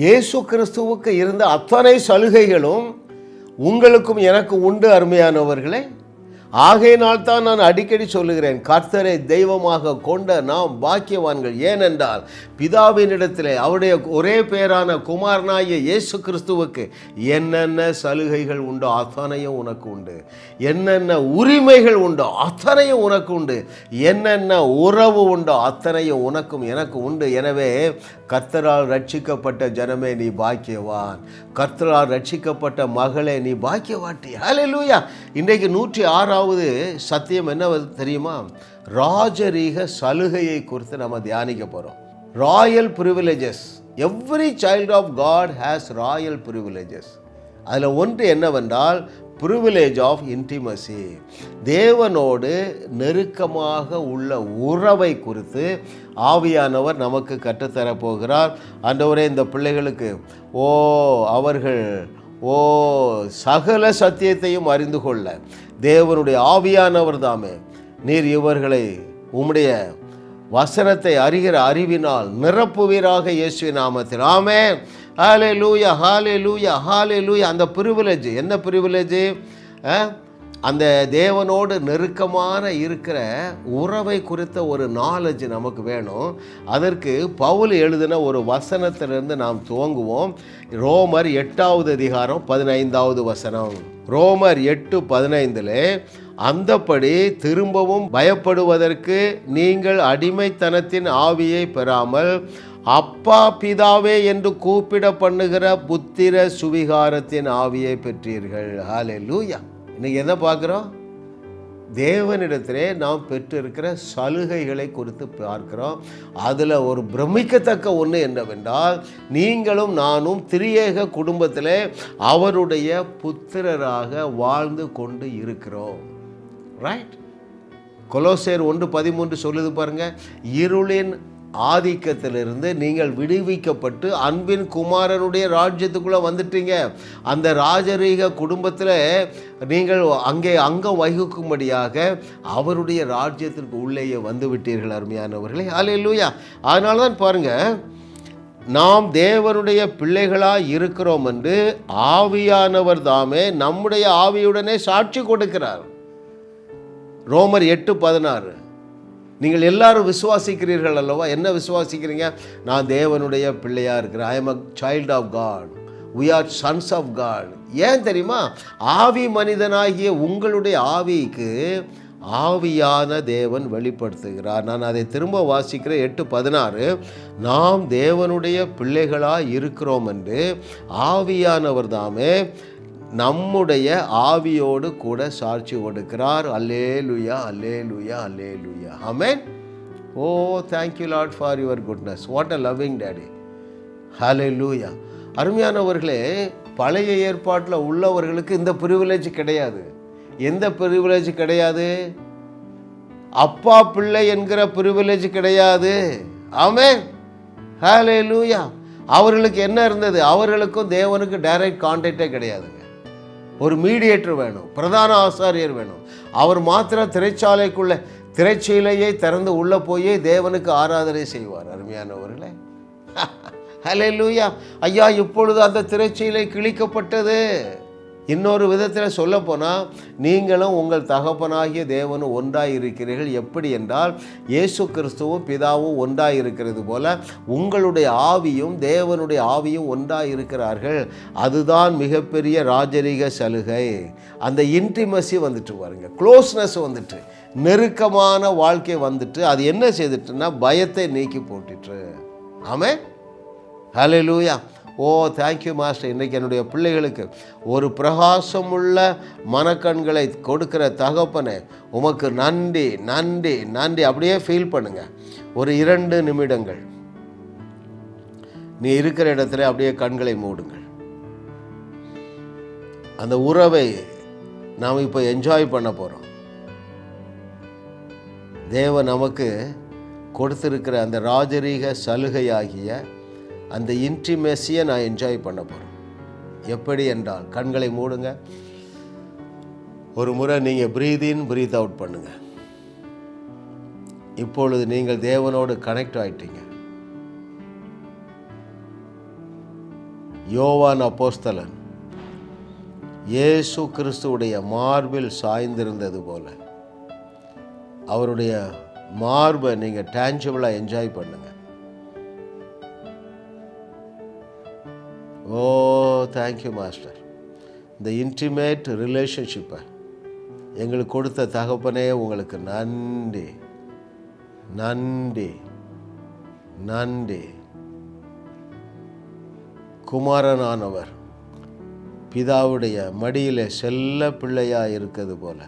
இயேசு கிறிஸ்துவுக்கு இருந்த அத்தனை சலுகைகளும் உங்களுக்கும் எனக்கு உண்டு அருமையானவர்களே. ஆகையினால் தான் நான் அடிக்கடி சொல்லுகிறேன், கர்த்தரை தெய்வமாக கொண்ட நாம் பாக்கியவான்கள். ஏனென்றால் பிதாவினிடத்திலே அவருடைய ஒரே பேரான குமாரனாகிய இயேசு கிறிஸ்துவுக்கு என்னென்ன சலுகைகள் உண்டோ அத்தனையும் உனக்கு உண்டு, என்னென்ன உரிமைகள் உண்டோ அத்தனையும் உனக்கு உண்டு, என்னென்ன உறவு உண்டோ அத்தனையும் உனக்கும் எனக்கு உண்டு. எனவே கர்த்தரால் ரட்சிக்கப்பட்ட ஜனமே நீ பாக்கியவான், கர்த்தரால் ரட்சிக்கப்பட்ட மகளே நீ பாக்கியவாட்டி. ஹல்லேலூயா. இன்றைக்கு 106வது சத்தியம் என்ன தெரியுமா? ராஜரீக சலுகையை குறித்து நம்ம தியானிக்க போகிறோம். Royal privileges. Every child of God has royal privileges. அதில் ஒன்று என்னவென்றால் ப்ரிவிலேஜ் ஆஃப் இன்டிமசி. தேவனோடு நெருக்கமாக உள்ள உறவை குறித்து ஆவியானவர் நமக்கு கற்றுத்தரப்போகிறார். ஆண்டவரே, இந்த பிள்ளைகளுக்கு அவர்கள் சகல சத்தியத்தையும் அறிந்து கொள்ள தேவனுடைய ஆவியானவர் தாமே நீர் இவர்களை உம்முடைய வசனத்தை அறிகிற அறிவினால் நிரப்புவீராக இயேசுவின் நாமத்தில். ஆமென். ஹல்லேலூயா, ஹல்லேலூயா, ஹல்லேலூயா. அந்த பிரிவிலேஜ் என்ன பிரிவிலேஜ்? அந்த தேவனோடு நெருக்கமான இருக்கிற உறவை குறித்த ஒரு நாலேஜ் நமக்கு வேணும். அதற்கு பவுல் எழுதின ஒரு வசனத்திலிருந்து நாம் துவங்குவோம். ரோமர் 8வது அதிகாரம் 15வது வசனம். ரோமர் 8:15 அந்தப்படி திரும்பவும் பயப்படுவதற்கு நீங்கள் அடிமைத்தனத்தின் ஆவியை பெறாமல் அப்பா பிதாவே என்று கூப்பிட பண்ணுகிற புத்திர சுவிகாரத்தின் ஆவியை பெற்றீர்கள். ஹல்லேலூயா. இன்னைக்கு என்ன பார்க்குறோம்? தேவனிடத்திலே நாம் பெற்றிருக்கிற சலுகைகளை குறித்து பார்க்கிறோம். அதில் ஒரு பிரமிக்கத்தக்க ஒன்று என்னவென்றால், நீங்களும் நானும் திரியேக குடும்பத்திலே அவருடைய புத்திரராக வாழ்ந்து கொண்டு இருக்கிறோம். ரைட்? கொலோசேர் 1:13 சொல்லுது பாருங்க, இருளின் ஆதிக்கத்திலிருந்து நீங்கள் விடுவிக்கப்பட்டு அன்பின் குமாரனுடைய ராஜ்யத்துக்குள்ளே வந்துட்டீங்க. அந்த ராஜரீக குடும்பத்தில் நீங்கள் அங்கம் வகிக்கும்படியாக அவருடைய ராஜ்யத்திற்கு உள்ளேயே வந்து விட்டீர்கள் அருமையானவர்களே. ஹல்லேலூயா. அதனால தான் பாருங்கள், நாம் தேவனுடைய பிள்ளைகளாக இருக்கிறோம் என்று ஆவியானவர் தாமே நம்முடைய ஆவியுடனே சாட்சி கொடுக்கிறார். ரோமர் 8:16. நீங்கள் எல்லாரும் விசுவாசிக்கிறீர்கள் அல்லவா? என்ன விசுவாசிக்கிறீங்க? நான் தேவனுடைய பிள்ளையாக இருக்கிறேன். I am a child of God. We are sons of God. ஏன் தெரியுமா? ஆவி மனிதனாகிய உங்களுடைய ஆவிக்கு ஆவியான தேவன் வெளிப்படுத்துகிறார். நான் அதை திரும்ப வாசிக்கிறேன். 8:16. நாம் தேவனுடைய பிள்ளைகளாக இருக்கிறோம் என்று ஆவியானவர் தாமே நம்முடைய ஆவியோடு கூட சாட்சி கொடுக்கிறார். அல்லேலூயா, அல்லேலூயா, அல்லேலூயா. ஆமென். Oh, thank you Lord for your goodness. What a loving daddy. ஹல்லேலூயா. அருமையானவர்களே, பழைய ஏற்பாட்டில் உள்ளவர்களுக்கு இந்த ப்ரிவிலேஜ் கிடையாது. எந்த ப்ரிவிலேஜ் கிடையாது? அப்பா பிள்ளை என்கிற ப்ரிவிலேஜ் கிடையாது. ஆமென். ஹல்லேலூயா. அவர்களுக்கு என்ன இருந்தது? அவர்களுக்கும் தேவனுக்கு டைரக்ட் கான்டாக்டே கிடையாதுங்க. ஒரு மீடியேட்டர் வேணும், பிரதான ஆசாரியர் வேணும். அவர் மாத்திரம் திரைச்சீலையை திறந்து உள்ளே போய் தேவனுக்கு ஆராதனை செய்வார். அருமையானவர்களே, ஹல்லேலூயா. ஐயா, இப்பொழுது அந்த திரைச்சீலை கிழிக்கப்பட்டது. இன்னொரு விதத்தில் சொல்ல போனால், நீங்களும் உங்கள் தகப்பனாகிய தேவனும் ஒன்றாக இருக்கிறீர்கள். எப்படி என்றால், இயேசு கிறிஸ்துவும் பிதாவும் ஒன்றாக இருக்கிறது போல உங்களுடைய ஆவியும் தேவனுடைய ஆவியும் ஒன்றாக இருக்கிறார்கள். அதுதான் மிகப்பெரிய ராஜரீக சலுகை. அந்த இன்டிமசி வந்துட்டு பாருங்க, க்ளோஸ்னஸ் வந்துட்டு, நெருக்கமான வாழ்க்கை வந்துட்டு, அது என்ன செய்துட்டுன்னா பயத்தை நீக்கி போட்டுட்டு. ஆமென். ஹல்லேலூயா. ஓ, தேங்க்யூ மாஸ்டர். இன்றைக்கி என்னுடைய பிள்ளைகளுக்கு ஒரு பிரகாசமுள்ள மனக்கண்களை கொடுக்கிற தகப்பனே, உமக்கு நன்றி, நன்றி, நன்றி. அப்படியே ஃபீல் பண்ணுங்க. ஒரு 2 நிமிடங்கள் நீ இருக்கிற இடத்துல அப்படியே கண்களை மூடுங்கள். அந்த உறவை நாம் இப்போ என்ஜாய் பண்ண போகிறோம். தேவன் நமக்கு கொடுத்திருக்கிற அந்த ராஜரீக சலுகையாகிய அந்த இன்டிமேசியை நான் என்ஜாய் பண்ண போகிறேன். எப்படி என்றால், கண்களை மூடுங்க. ஒரு முறை நீங்கள் ப்ரீத் இன் ப்ரீத் அவுட் பண்ணுங்க. இப்பொழுது நீங்கள் தேவனோடு கனெக்ட் ஆகிட்டீங்க. யோவான் அப்போஸ்தலன் இயேசு கிறிஸ்துவுடைய மார்பில் சாய்ந்திருந்தது போல அவருடைய மார்பை நீங்கள் டேஞ்சபிளாக என்ஜாய் பண்ணுங்க. ஓ தேங்க்யூ மாஸ்டர். இந்த இன்டிமேட் ரிலேஷன்ஷிப்பை எங்களுக்கு கொடுத்த தகப்பனே உங்களுக்கு நன்றி நன்றி நன்றி. குமாரனானவர் பிதாவுடைய மடியிலே செல்ல பிள்ளையாக இருக்கிறது போல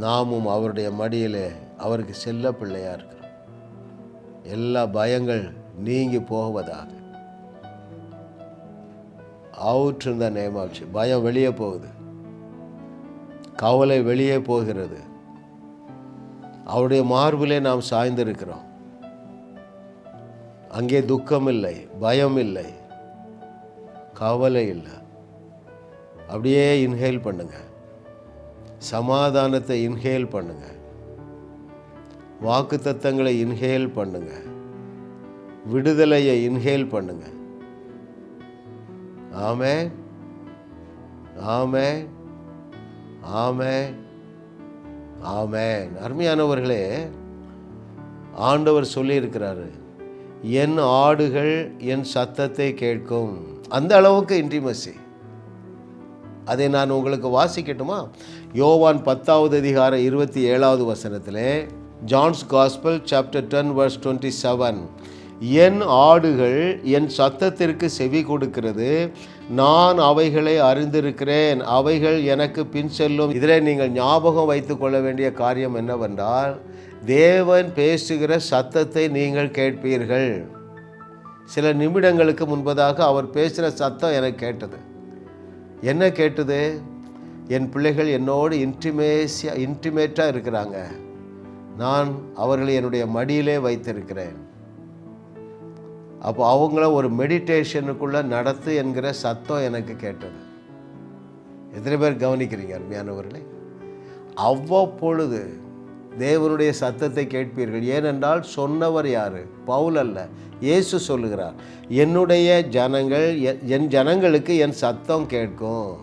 நாமும் அவருடைய மடியிலே அவருக்கு செல்ல பிள்ளையாக இருக்கிறோம். எல்லா பயங்கள் நீங்கி போவதாக. Out in the name of Jesus. பயம் வெளியே போகுது, கவலை வெளியே போகிறது. அவருடைய மார்பிலே நாம் சாய்ந்திருக்கிறோம். அங்கே துக்கம் இல்லை, பயம் இல்லை, கவலை இல்லை. அப்படியே இன்ஹேல் பண்ணுங்க. சமாதானத்தை இன்ஹேல் பண்ணுங்க. வாக்குத்தத்தங்களை இன்ஹேல் பண்ணுங்க. விடுதலையை இன்ஹேல் பண்ணுங்க. ஆமென் ஆமென் ஆமென் ஆமென். அருமையானவர்களே, ஆண்டவர் சொல்லியிருக்கிறாரு, என் ஆடுகள் என் சத்தத்தை கேட்கும். அந்த அளவுக்கு இன்டிமசி. அதை நான் உங்களுக்கு வாசிக்கட்டுமா? யோவான் 10:27 ஜான்ஸ் காஸ்பல் சாப்டர் 10:27. என் ஆடுகள் என் சத்தத்திற்கு செவி கொடுக்கிறது, நான் அவைகளை அறிந்திருக்கிறேன், அவைகள் எனக்கு பின் செல்லும். இதில் நீங்கள் ஞாபகம் வைத்துக் கொள்ள வேண்டிய காரியம் என்னவென்றால், தேவன் பேசுகிற சத்தத்தை நீங்கள் கேட்பீர்கள். சில நிமிடங்களுக்கு முன்பதாக அவர் பேசுகிற சத்தம் எனக்கு கேட்டது. என்ன கேட்டது? என் பிள்ளைகள் என்னோடு இன்டிமேட்டாக இருக்கிறாங்க, நான் அவர்களை என்னுடைய மடியிலே வைத்திருக்கிறேன். அப்போ அவங்கள ஒரு மெடிடேஷனுக்குள்ளே நடத்து என்கிற சத்தம் எனக்கு கேட்டது. எத்தனை பேர் கவனிக்கிறீங்க அருமையானவர்களே? அவ்வப்பொழுது தேவனுடைய சத்தத்தை கேட்பீர்கள். ஏனென்றால் சொன்னவர் யார்? பவுல் அல்ல, இயேசு சொல்லுகிறார், என்னுடைய ஜனங்கள் என் ஜனங்களுக்கு என் சத்தம் கேட்கும்.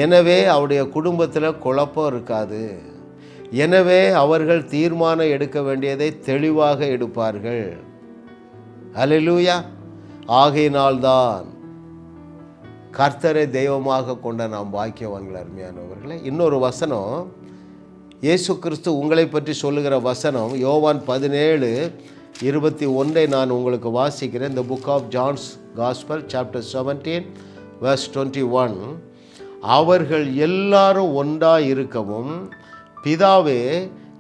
எனவே அவருடைய குடும்பத்தில் குழப்பம் இருக்காது. எனவே அவர்கள் தீர்மானம் எடுக்க வேண்டியதை தெளிவாக எடுப்பார்கள். அல்லேலூயா. ஆகையினால்தான் கர்த்தரை தெய்வமாக கொண்ட நாம் பாக்கியவான்கள் அருமையானவர்களே. இன்னொரு வசனம், இயேசு கிறிஸ்து உங்களை பற்றி சொல்லுகிற வசனம் யோவான் 17:21 நான் உங்களுக்கு வாசிக்கிறேன். இந்த book of John's gospel chapter 17:21. அவர்கள் எல்லாரும் ஒன்றாய் இருக்கவும், பிதாவே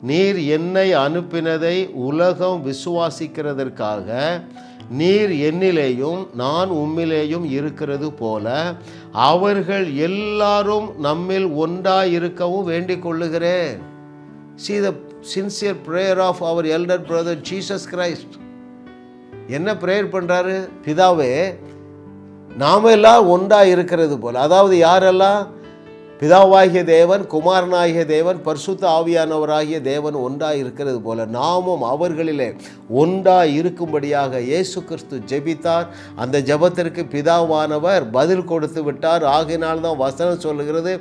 நீர் என்னை அனுப்பினதை உலகம் விசுவாசிக்கிறதற்காக நீர் என்னிலேயும் நான் உம்மிலேயும் இருக்கிறது போல அவர்கள் எல்லாரும் நம்மில் ஒன்றாய் இருக்கவும் வேண்டிக் கொள்ளுகிறேன். See the sincere prayer of our elder brother Jesus Christ. என்ன பிரேயர் பண்ணுறாரு? பிதாவே நாம எல்லாம் ஒன்றாக இருக்கிறது போல். அதாவது யாரெல்லாம்? பிதாவாகிய தேவன், குமாரனாகிய தேவன், பரிசுத்த ஆவியானவராகிய தேவன் ஒன்றாக இருக்கிறது போல நாமும் அவர்களிலே ஒன்றாக இருக்கும்படியாக இயேசு கிறிஸ்து ஜெபித்தார். அந்த ஜெபத்திற்கு பிதாவானவர் பதில் கொடுத்து விட்டார். ஆகையினால்தான் வசனம் சொல்லுகிறது,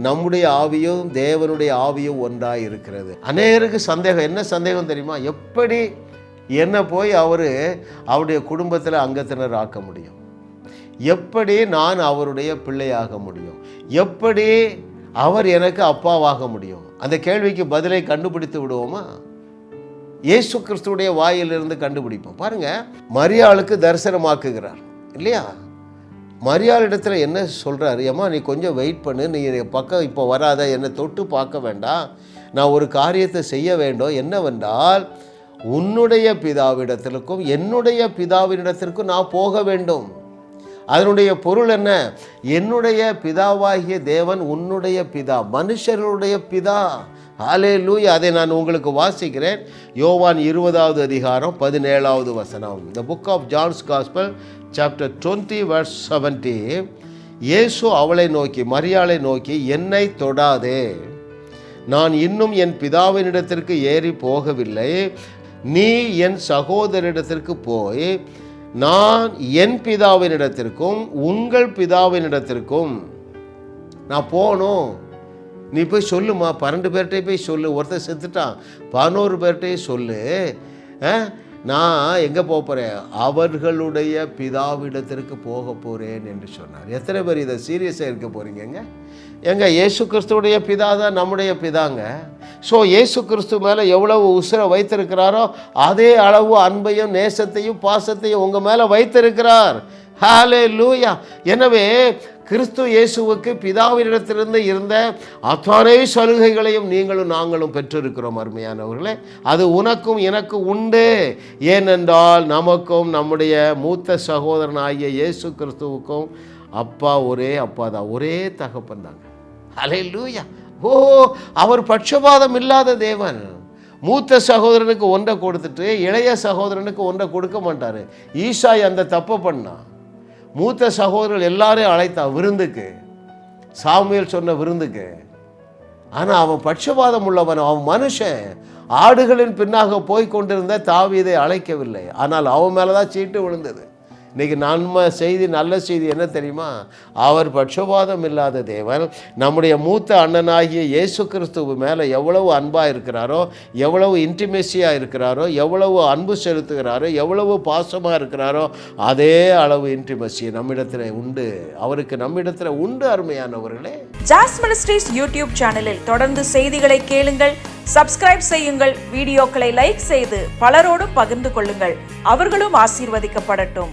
நம்முடைய ஆவியும் தேவனுடைய ஆவியும் ஒன்றாக இருக்கிறது. அநேகருக்கு சந்தேகம். என்ன சந்தேகம் தெரியுமா? எப்படி என்ன போய் அவருடைய குடும்பத்தில் அங்கத்தினர் ஆக்க முடியும்? எப்படி நான் அவருடைய பிள்ளையாக முடியும்? எப்படி அவர் எனக்கு அப்பாவாக முடியும்? அந்த கேள்விக்கு பதிலை கண்டுபிடித்து விடுவோமா? இயேசு கிறிஸ்துடைய வாயிலிருந்து கண்டுபிடிப்போம். பாருங்க, மரியாளுக்கு தரிசனமாக்குகிறார் இல்லையா? மரியாளிடத்துல என்ன சொல்றாரு? ஏம்மா நீ கொஞ்சம் வெயிட் பண்ணு, நீ பக்கம் இப்போ வராத, என்னை தொட்டு பார்க்க வேண்டாம், நான் ஒரு காரியத்தை செய்ய வேண்டும். என்னவென்றால், உன்னுடைய பிதாவிடத்திற்கும் என்னுடைய பிதாவினிடத்திற்கும் நான் போக வேண்டும். அதனுடைய பொருள் என்ன? என்னுடைய பிதாவாகிய தேவன் உன்னுடைய பிதா, மனுஷர்களுடைய பிதா. ஹல்லேலூயா. அதை நான் உங்களுக்கு வாசிக்கிறேன். யோவான் 20:17. The book of John's Gospel chapter 20:70. இயேசு அவளை நோக்கி, மரியாளை நோக்கி, என்னை தொடாதே, நான் இன்னும் என் பிதாவினிடத்திற்கு ஏறி போகவில்லை, நீ என் சகோதரிடத்திற்கு போய் நான் என் பிதாவினிடத்திற்கும் உங்கள் பிதாவினிடத்திற்கும் நான் போகணும். நீ போய் சொல்லுமா, 12 பேர்கிட்டே போய் சொல்லு. ஒருத்தர் செத்துட்டான், 11 பேர்கிட்டே சொல்லு. நான் எங்கே போக போகிறேன்? அவர்களுடைய பிதாவிடத்திற்கு போக போகிறேன் என்று சொன்னார். எத்தனை பேர் இதை சீரியஸாக இருக்க போகிறீங்க? எங்க இயேசு கிறிஸ்துவுடைய பிதா தான் நம்முடைய பிதாங்க. ஸோ இயேசு கிறிஸ்து மேலே எவ்வளவு உசுரை வைத்திருக்கிறாரோ அதே அளவு அன்பையும் நேசத்தையும் பாசத்தையும் உங்கள் மேலே வைத்திருக்கிறார். ஹல்லேலூயா. எனவே கிறிஸ்து இயேசுவுக்கு பிதாவினிடத்திலிருந்து இருந்த அத்தனை சலுகைகளையும் நீங்களும் நாங்களும் பெற்றிருக்கிறோம் அருமையானவர்களே. அது உனக்கும் எனக்கு உண்டு. ஏனென்றால் நமக்கும் நம்முடைய மூத்த சகோதரனாகிய இயேசு கிறிஸ்துவுக்கும் அப்பா ஒரே அப்பா தான், ஒரே தகப்பன் தாங்க. ஹல்லேலூயா. அவர் பட்சபாதம் இல்லாத தேவன். மூத்த சகோதரனுக்கு ஒன்றை கொடுத்துட்டு இளைய சகோதரனுக்கு ஒன்றை கொடுக்க மாட்டார். ஈசாய் அந்த தப்பை பண்ணான். மூத்த சகோதரர்கள் எல்லாரையும் அழைத்தான் விருந்துக்கு, சாமுவேல் சொன்ன விருந்துக்கு. ஆனால் அவன் பட்சபாதம் உள்ளவன், அவன் மனுஷன். ஆடுகளின் பின்னாக போய் கொண்டிருந்த தாவீதை அழைக்கவில்லை. ஆனால் அவன் மேலே தான் சீட்டு விழுந்தது. இன்றைக்கி நல்ல செய்தி என்ன தெரியுமா? அவர் பட்சபாதம் இல்லாத தேவன் நம்முடைய மூத்த அண்ணனாகிய இயேசு கிறிஸ்துவ மேலே எவ்வளவு அன்பாக இருக்கிறாரோ, எவ்வளவு இன்டிமெசியாக இருக்கிறாரோ, எவ்வளவு அன்பு செலுத்துகிறாரோ, எவ்வளவு பாசமாக இருக்கிறாரோ அதே அளவு இன்டிமெசி நம்மிடத்தில் உண்டு. அவருக்கு நம்மிடத்தில் உண்டு. அருமையானவர்களே, ஜாஸ் மினிஸ்ட்ரீஸ் யூடியூப் சேனலில் தொடர்ந்து செய்திகளை கேளுங்கள், சப்ஸ்கிரைப் செய்யுங்கள், வீடியோக்களை லைக் செய்து பலரோடு பகிர்ந்து கொள்ளுங்கள். அவர்களும் ஆசீர்வதிக்கப்படட்டும்.